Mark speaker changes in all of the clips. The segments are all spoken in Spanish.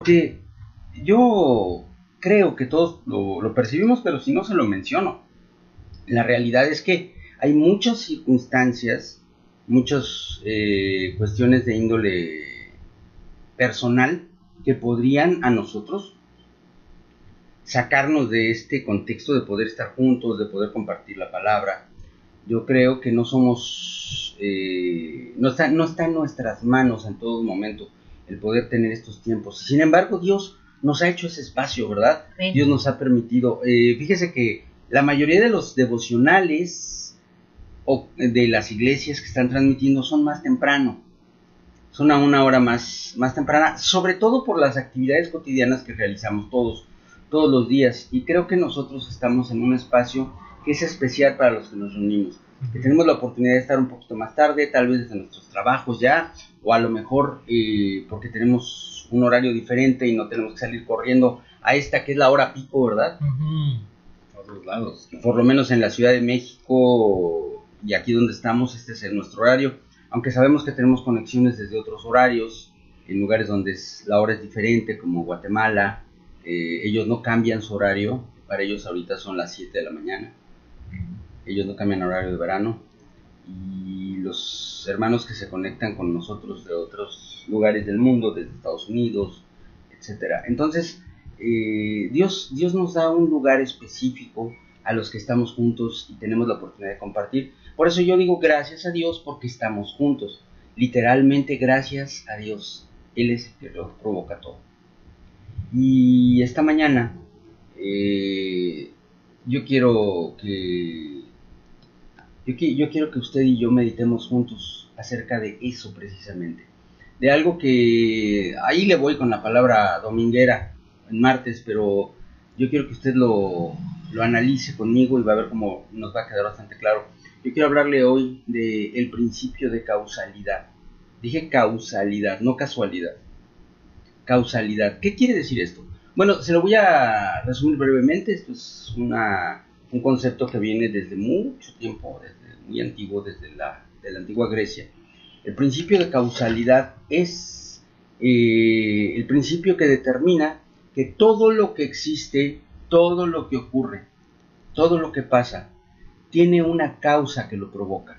Speaker 1: Que yo creo que todos lo percibimos, pero si no se lo menciono. La realidad es que hay muchas circunstancias, muchas cuestiones de índole personal que podrían a nosotros sacarnos de este contexto de poder estar juntos, de poder compartir la palabra. Yo creo que no somos, no está en nuestras manos en todo momento el poder tener estos tiempos. Sin embargo, Dios nos ha hecho ese espacio, ¿verdad? Sí. Dios nos ha permitido. Fíjese que la mayoría de los devocionales o de las iglesias que están transmitiendo son más temprano. Son a una hora más temprana, sobre todo por las actividades cotidianas que realizamos todos los días. Y creo que nosotros estamos en un espacio que es especial para los que nos reunimos, que tenemos la oportunidad de estar un poquito más tarde, tal vez desde nuestros trabajos ya, o a lo mejor porque tenemos un horario diferente y no tenemos que salir corriendo a esta que es la hora pico, ¿verdad?
Speaker 2: A otros lados.
Speaker 1: Por lo menos en la Ciudad de México y aquí donde estamos, este es nuestro horario, aunque sabemos que tenemos conexiones desde otros horarios, en lugares donde la hora es diferente, como Guatemala. Ellos no cambian su horario, para ellos ahorita son las 7 de la mañana. Ellos no cambian horario de verano, y los hermanos que se conectan con nosotros de otros lugares del mundo, desde Estados Unidos, etcétera. Entonces, Dios nos da un lugar específico a los que estamos juntos y tenemos la oportunidad de compartir. Por eso yo digo gracias a Dios porque estamos juntos. Literalmente gracias a Dios. Él es el que lo provoca todo. Y esta mañana yo quiero que usted y yo meditemos juntos acerca de eso precisamente. De algo que ahí le voy con la palabra dominguera en martes, pero yo quiero que usted lo analice conmigo y va a ver cómo nos va a quedar bastante claro. Yo quiero hablarle hoy del principio de causalidad. Dije causalidad, no casualidad. Causalidad. ¿Qué quiere decir esto? Bueno, se lo voy a resumir brevemente. Esto es un concepto que viene desde mucho tiempo, desde muy antiguo, desde la antigua Grecia. El principio de causalidad es el principio que determina que todo lo que existe, todo lo que ocurre, todo lo que pasa, tiene una causa que lo provoca.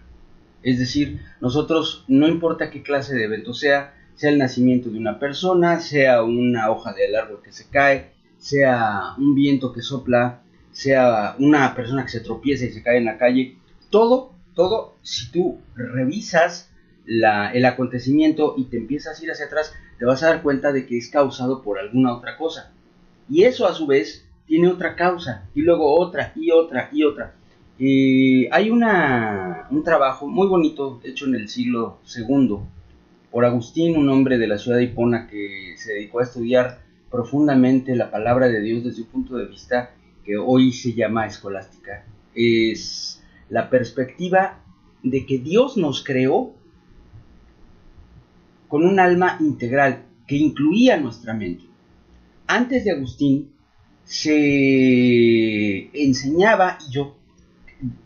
Speaker 1: Es decir, nosotros, no importa qué clase de evento sea el nacimiento de una persona, sea una hoja del árbol que se cae, sea un viento que sopla, sea una persona que se tropieza y se cae en la calle, todo, si tú revisas el acontecimiento y te empiezas a ir hacia atrás, te vas a dar cuenta de que es causado por alguna otra cosa. Y eso a su vez tiene otra causa, y luego otra, y otra, y otra. Hay un trabajo muy bonito hecho en el siglo II por Agustín, un hombre de la ciudad de Hipona que se dedicó a estudiar profundamente la palabra de Dios desde un punto de vista que hoy se llama escolástica. Es la perspectiva de que Dios nos creó con un alma integral que incluía nuestra mente. Antes de Agustín se enseñaba, y yo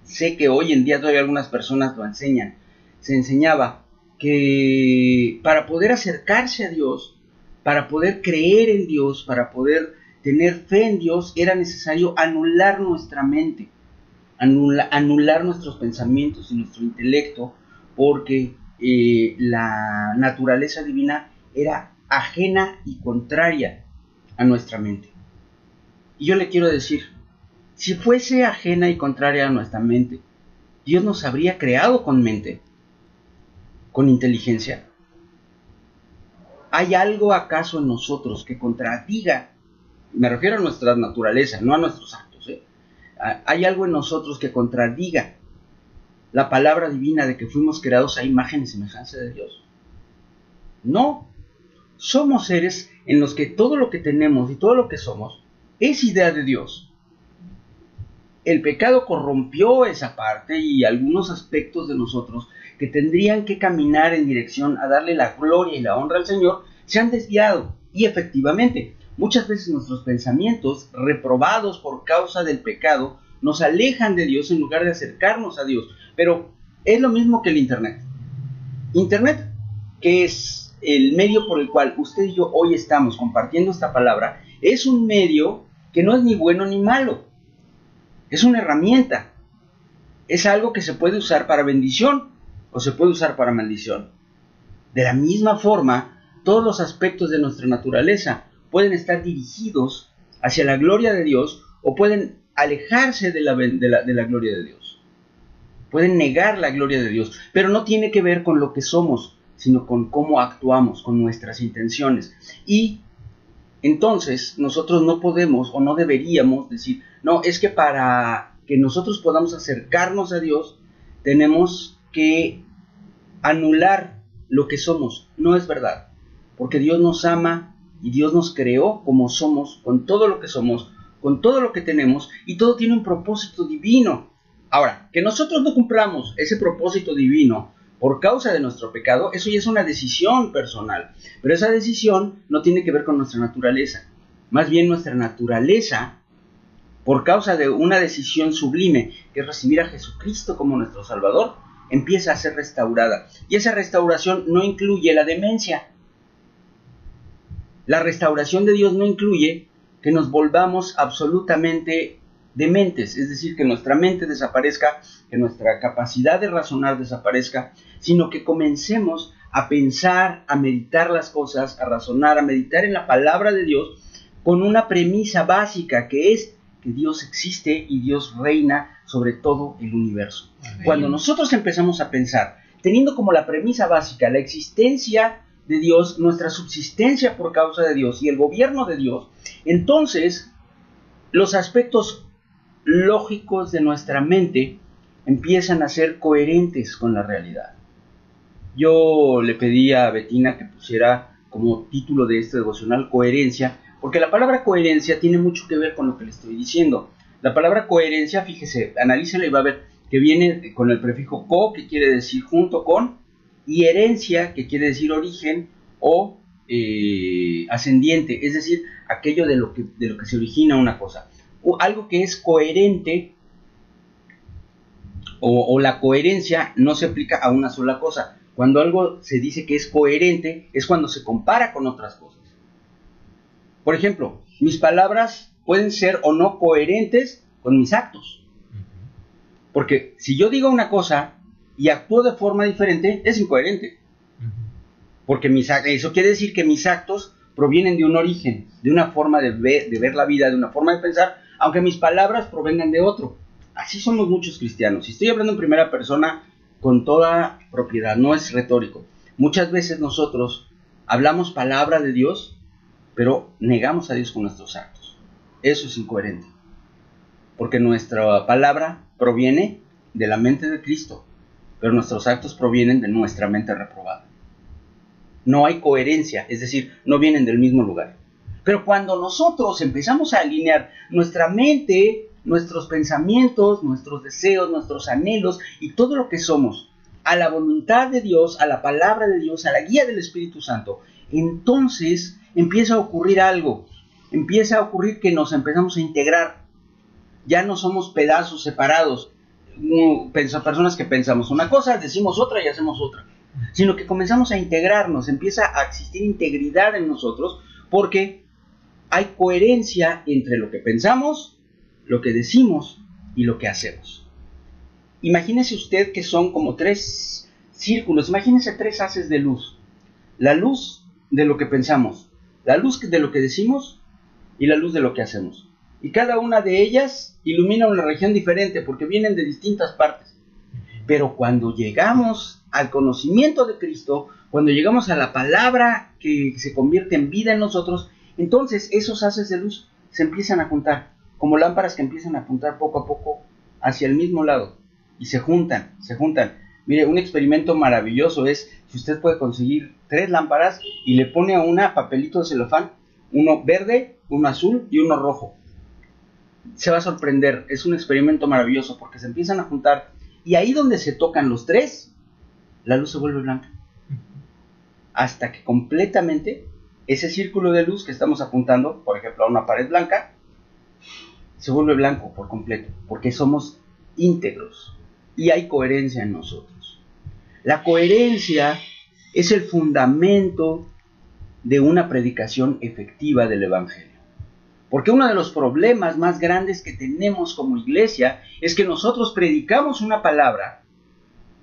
Speaker 1: sé que hoy en día todavía algunas personas lo enseñan, se enseñaba que para poder acercarse a Dios, para poder creer en Dios, para poder tener fe en Dios, era necesario anular nuestra mente, anular nuestros pensamientos y nuestro intelecto, porque la naturaleza divina era ajena y contraria a nuestra mente. Y yo le quiero decir, si fuese ajena y contraria a nuestra mente, Dios nos habría creado con mente, con inteligencia. ¿Hay algo acaso en nosotros que contradiga? Me refiero a nuestra naturaleza, no a nuestros actos. ¿Hay algo en nosotros que contradiga la palabra divina de que fuimos creados a imagen y semejanza de Dios? No. Somos seres en los que todo lo que tenemos y todo lo que somos es idea de Dios. El pecado corrompió esa parte y algunos aspectos de nosotros que tendrían que caminar en dirección a darle la gloria y la honra al Señor se han desviado. Y efectivamente, muchas veces nuestros pensamientos, reprobados por causa del pecado, nos alejan de Dios en lugar de acercarnos a Dios. Pero es lo mismo que el Internet. Internet, ¿qué es? el medio por el cual usted y yo hoy estamos compartiendo esta palabra es un medio que no es ni bueno ni malo. Es una herramienta. Es algo que se puede usar para bendición o se puede usar para maldición. De la misma forma, todos los aspectos de nuestra naturaleza pueden estar dirigidos hacia la gloria de Dios o pueden alejarse de la gloria de Dios. Pueden negar la gloria de Dios, pero no tiene que ver con lo que somos, sino con cómo actuamos, con nuestras intenciones. Y entonces nosotros no podemos o no deberíamos decir, no, es que para que nosotros podamos acercarnos a Dios, tenemos que anular lo que somos. No es verdad, porque Dios nos ama y Dios nos creó como somos, con todo lo que somos, con todo lo que tenemos, y todo tiene un propósito divino. Ahora, que nosotros no cumplamos ese propósito divino por causa de nuestro pecado, eso ya es una decisión personal. Pero esa decisión no tiene que ver con nuestra naturaleza. Más bien nuestra naturaleza, por causa de una decisión sublime, que es recibir a Jesucristo como nuestro Salvador, empieza a ser restaurada. Y esa restauración no incluye la demencia. La restauración de Dios no incluye que nos volvamos absolutamente dementes, es decir, que nuestra mente desaparezca, que nuestra capacidad de razonar desaparezca, sino que comencemos a pensar, a meditar las cosas, a razonar, a meditar en la palabra de Dios con una premisa básica, que es que Dios existe y Dios reina sobre todo el universo. Amén. Cuando nosotros empezamos a pensar, teniendo como la premisa básica la existencia de Dios, nuestra subsistencia por causa de Dios y el gobierno de Dios, entonces los aspectos lógicos de nuestra mente empiezan a ser coherentes con la realidad. Yo le pedí a Betina que pusiera como título de este devocional coherencia, porque la palabra coherencia tiene mucho que ver con lo que le estoy diciendo. La palabra coherencia, fíjese, analícela y va a ver que viene con el prefijo co, que quiere decir junto con, y herencia, que quiere decir origen o ascendiente, es decir, aquello de lo que se origina una cosa. O algo que es coherente o la coherencia no se aplica a una sola cosa. Cuando algo se dice que es coherente es cuando se compara con otras cosas. Por ejemplo, mis palabras pueden ser o no coherentes con mis actos. Porque si yo digo una cosa y actúo de forma diferente, es incoherente. Porque eso quiere decir que mis actos provienen de un origen, de una forma de ver la vida, de una forma de pensar, aunque mis palabras provengan de otro. Así somos muchos cristianos. Y estoy hablando en primera persona con toda propiedad, no es retórico. Muchas veces nosotros hablamos palabra de Dios, pero negamos a Dios con nuestros actos. Eso es incoherente. Porque nuestra palabra proviene de la mente de Cristo, pero nuestros actos provienen de nuestra mente reprobada. No hay coherencia, es decir, no vienen del mismo lugar. Pero cuando nosotros empezamos a alinear nuestra mente, nuestros pensamientos, nuestros deseos, nuestros anhelos y todo lo que somos a la voluntad de Dios, a la palabra de Dios, a la guía del Espíritu Santo, entonces empieza a ocurrir algo. Empieza a ocurrir que nos empezamos a integrar. Ya no somos pedazos separados. Personas que pensamos una cosa, decimos otra y hacemos otra. Sino que comenzamos a integrarnos, empieza a existir integridad en nosotros, porque hay coherencia entre lo que pensamos, lo que decimos y lo que hacemos. Imagínese usted que son como 3 círculos, imagínese 3 haces de luz. La luz de lo que pensamos, la luz de lo que decimos y la luz de lo que hacemos. Y cada una de ellas ilumina una región diferente porque vienen de distintas partes. Pero cuando llegamos al conocimiento de Cristo, cuando llegamos a la palabra que se convierte en vida en nosotros, entonces esos haces de luz se empiezan a juntar, como lámparas que empiezan a apuntar poco a poco hacia el mismo lado, y se juntan. Mire, un experimento maravilloso es, si usted puede conseguir 3 lámparas y le pone a una papelito de celofán, uno verde, uno azul y uno rojo. Se va a sorprender, es un experimento maravilloso porque se empiezan a juntar, y ahí donde se tocan los 3, la luz se vuelve blanca. Hasta que completamente ese círculo de luz que estamos apuntando, por ejemplo, a una pared blanca, se vuelve blanco por completo, porque somos íntegros y hay coherencia en nosotros. La coherencia es el fundamento de una predicación efectiva del Evangelio. Porque uno de los problemas más grandes que tenemos como iglesia es que nosotros predicamos una palabra,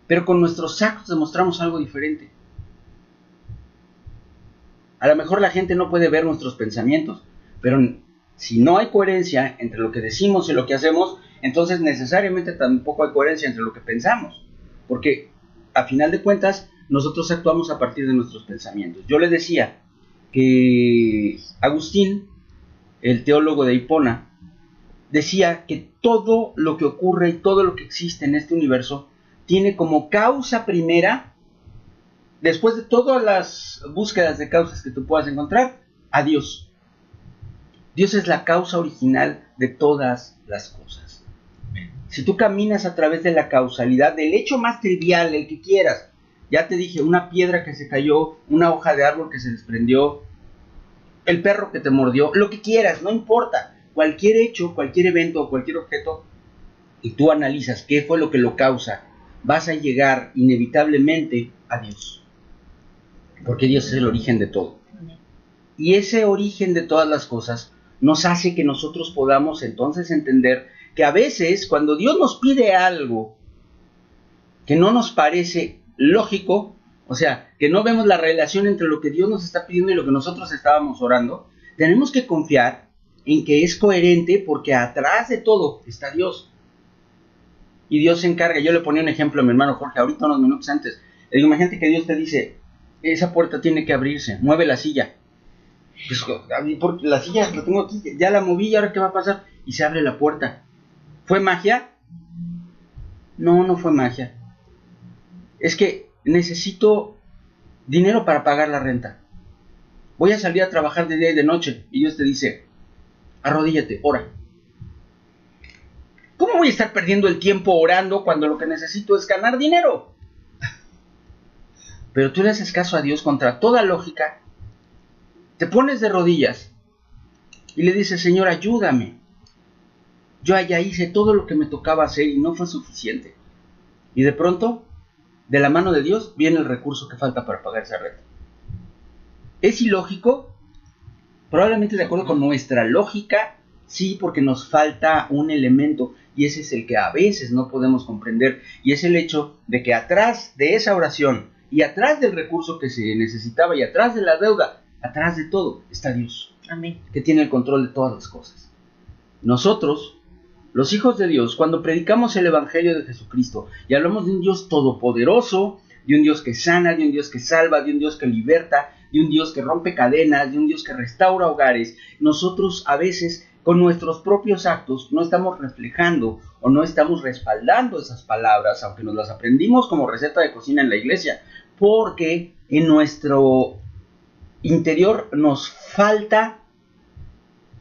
Speaker 1: pero con nuestros actos demostramos algo diferente. A lo mejor la gente no puede ver nuestros pensamientos, pero si no hay coherencia entre lo que decimos y lo que hacemos, entonces necesariamente tampoco hay coherencia entre lo que pensamos. Porque a final de cuentas, nosotros actuamos a partir de nuestros pensamientos. Yo le decía que Agustín, el teólogo de Hipona, decía que todo lo que ocurre y todo lo que existe en este universo tiene como causa primera, después de todas las búsquedas de causas que tú puedas encontrar, a Dios. Dios es la causa original de todas las cosas. Si tú caminas a través de la causalidad, del hecho más trivial, el que quieras, ya te dije, una piedra que se cayó, una hoja de árbol que se desprendió, el perro que te mordió, lo que quieras, no importa. Cualquier hecho, cualquier evento o cualquier objeto, y tú analizas qué fue lo que lo causa, vas a llegar inevitablemente a Dios. Porque Dios es el origen de todo. Y ese origen de todas las cosas nos hace que nosotros podamos entonces entender que a veces cuando Dios nos pide algo que no nos parece lógico, o sea, que no vemos la relación entre lo que Dios nos está pidiendo y lo que nosotros estábamos orando, tenemos que confiar en que es coherente porque atrás de todo está Dios. Y Dios se encarga. Yo le ponía un ejemplo a mi hermano Jorge ahorita unos minutos antes. Le digo, imagínate que Dios te dice, esa puerta tiene que abrirse, mueve la silla. Pues, porque la silla la tengo aquí, ya la moví, ¿y ahora qué va a pasar? Y se abre la puerta. ¿Fue magia? No, no fue magia. Es que necesito dinero para pagar la renta. Voy a salir a trabajar de día y de noche. Y Dios te dice, arrodíllate, ora. ¿Cómo voy a estar perdiendo el tiempo orando cuando lo que necesito es ganar dinero? Pero tú le haces caso a Dios contra toda lógica, te pones de rodillas y le dices, Señor, ayúdame. Yo allá hice todo lo que me tocaba hacer y no fue suficiente. Y de pronto, de la mano de Dios, viene el recurso que falta para pagar esa renta. ¿Es ilógico? Probablemente de acuerdo con nuestra lógica, sí, porque nos falta un elemento y ese es el que a veces no podemos comprender y es el hecho de que atrás de esa oración y atrás del recurso que se necesitaba y atrás de la deuda, atrás de todo está Dios.
Speaker 3: Amén.
Speaker 1: Que tiene el control de todas las cosas. Nosotros, los hijos de Dios, cuando predicamos el Evangelio de Jesucristo y hablamos de un Dios todopoderoso, de un Dios que sana, de un Dios que salva, de un Dios que liberta, de un Dios que rompe cadenas, de un Dios que restaura hogares, nosotros a veces con nuestros propios actos no estamos reflejando o no estamos respaldando esas palabras, aunque nos las aprendimos como receta de cocina en la iglesia, porque en nuestro interior nos falta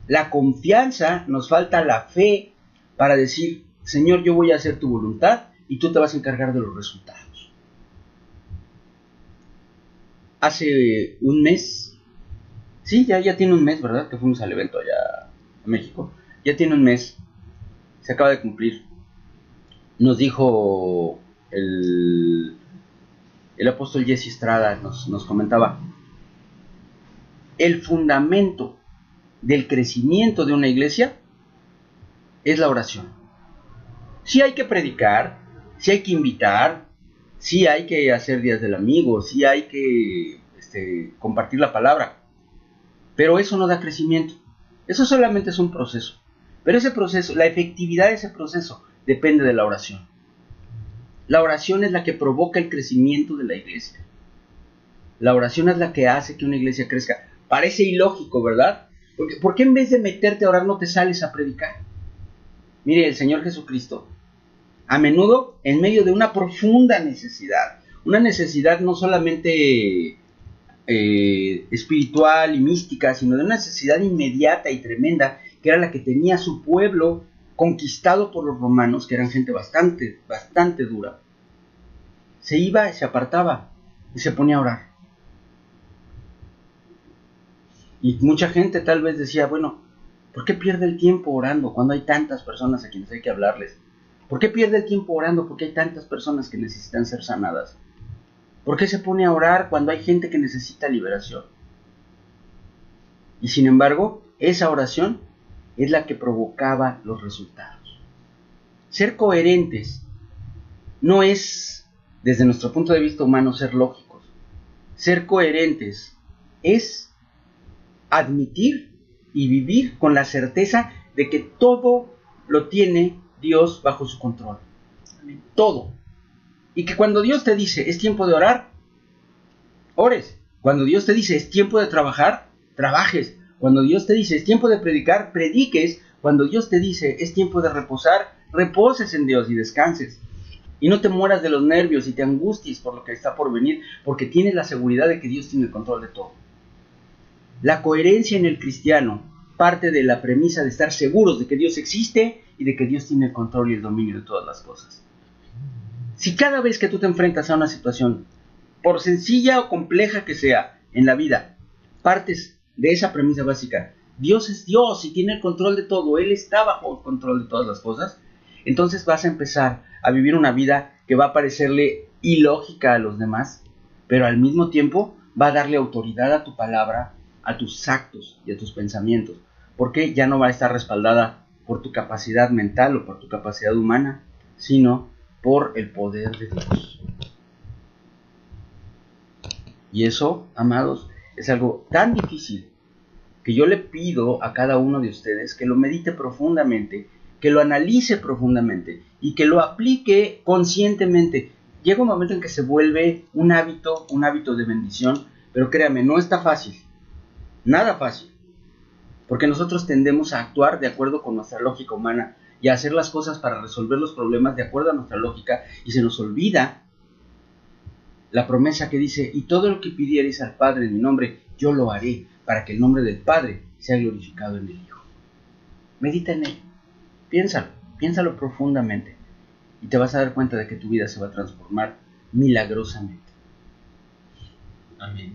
Speaker 1: la confianza, nos falta la fe para decir, Señor, yo voy a hacer tu voluntad y tú te vas a encargar de los resultados. Hace un mes, sí, ya tiene un mes, ¿verdad? Que fuimos al evento allá a México. Ya tiene un mes, se acaba de cumplir. Nos dijo el apóstol Jesse Estrada, nos comentaba, el fundamento del crecimiento de una iglesia es la oración. Sí hay que predicar, sí hay que invitar, sí hay que hacer días del amigo, sí hay que compartir la palabra, pero eso no da crecimiento. Eso solamente es un proceso. Pero ese proceso, la efectividad de ese proceso depende de la oración. La oración es la que provoca el crecimiento de la iglesia. La oración es la que hace que una iglesia crezca. Parece ilógico, ¿verdad? ¿Por qué en vez de meterte a orar no te sales a predicar? Mire, el Señor Jesucristo, a menudo en medio de una profunda necesidad, una necesidad no solamente espiritual y mística, sino de una necesidad inmediata y tremenda, que era la que tenía su pueblo conquistado por los romanos, que eran gente bastante dura. Se iba, se apartaba y se ponía a orar. Y mucha gente tal vez decía, bueno, ¿por qué pierde el tiempo orando cuando hay tantas personas a quienes hay que hablarles? ¿Por qué pierde el tiempo orando porque hay tantas personas que necesitan ser sanadas? ¿Por qué se pone a orar cuando hay gente que necesita liberación? Y sin embargo, esa oración es la que provocaba los resultados. Ser coherentes no es, desde nuestro punto de vista humano, ser lógicos. Ser coherentes es admitir y vivir con la certeza de que todo lo tiene Dios bajo su control. Todo. Y que cuando Dios te dice es tiempo de orar, ores. Cuando Dios te dice es tiempo de trabajar, trabajes. Cuando Dios te dice es tiempo de predicar, prediques. Cuando Dios te dice es tiempo de reposar, reposes en Dios y descanses. Y no te mueras de los nervios y te angusties por lo que está por venir, porque tienes la seguridad de que Dios tiene el control de todo. La coherencia en el cristiano parte de la premisa de estar seguros de que Dios existe y de que Dios tiene el control y el dominio de todas las cosas. Si cada vez que tú te enfrentas a una situación, por sencilla o compleja que sea en la vida, partes de esa premisa básica, Dios es Dios y tiene el control de todo, Él está bajo el control de todas las cosas, entonces vas a empezar a vivir una vida que va a parecerle ilógica a los demás, pero al mismo tiempo va a darle autoridad a tu palabra, a tus actos y a tus pensamientos, porque ya no va a estar respaldada por tu capacidad mental o por tu capacidad humana, sino por el poder de Dios. Y eso, amados, es algo tan difícil que yo le pido a cada uno de ustedes que lo medite profundamente, que lo analice profundamente y que lo aplique conscientemente. Llega un momento en que se vuelve un hábito de bendición, pero créame, no está fácil, nada fácil, porque nosotros tendemos a actuar de acuerdo con nuestra lógica humana y a hacer las cosas para resolver los problemas de acuerdo a nuestra lógica, y se nos olvida la promesa que dice, y todo lo que pidiereis al Padre en mi nombre, yo lo haré, para que el nombre del Padre sea glorificado en el Hijo. Medita en ello, piénsalo profundamente, y te vas a dar cuenta de que tu vida se va a transformar milagrosamente.
Speaker 2: Amén.